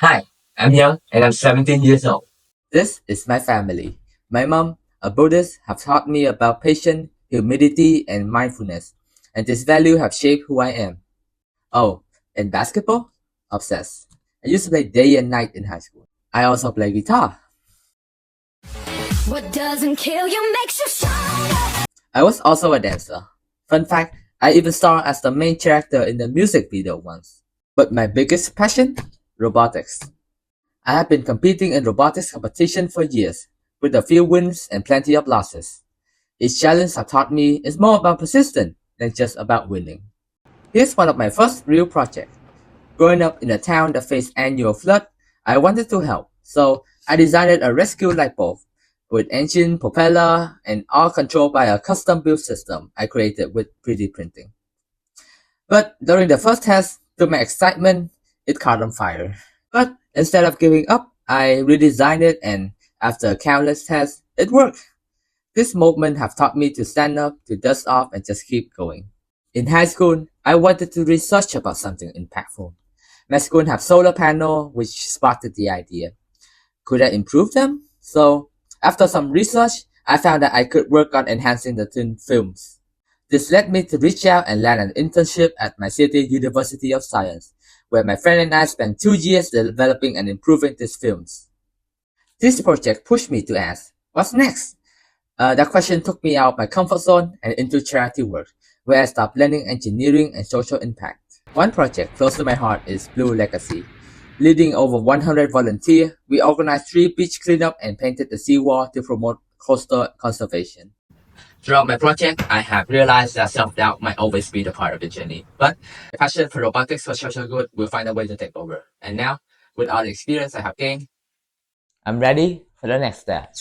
Hi, I'm Nhan and I'm 17 years old. This is my family. My mom, a Buddhist, have taught me about patience, humility, and mindfulness, and this value have shaped who I am. Oh, and basketball? Obsessed. I used to play day and night in high school. I also play guitar. What doesn't kill you makes you stronger. I was also a dancer. Fun fact, I even starred as the main character in the music video once. But my biggest passion? Robotics. I have been competing in robotics competition for years, with a few wins and plenty of losses. Each challenge has taught me is more about persistence than just about winning. Here's one of my first real projects. Growing up in a town that faced annual flood, I wanted to help, so I designed a rescue light bulb with engine, propeller, and all controlled by a custom-built system I created with 3D printing. But during the first test, to my excitement, it caught on fire. But instead of giving up, I redesigned it, and after countless tests, it worked. This movement have taught me to stand up, to dust off, and just keep going. In high school, I wanted to research about something impactful. My school have solar panel, which sparked the idea. Could I improve them? So, after some research, I found that I could work on enhancing the thin films. This led me to reach out and land an internship at my city University of Science, where my friend and I spent 2 years developing and improving these films. This project pushed me to ask, what's next? That question took me out of my comfort zone and into charity work, where I started blending engineering and social impact. One project close to my heart is Blue Legacy. Leading over 100 volunteers, we organized 3 beach cleanup and painted the seawall to promote coastal conservation. Throughout my project, I have realized that self-doubt might always be the part of the journey, but my passion for robotics for social good will find a way to take over. And now, with all the experience I have gained, I'm ready for the next step.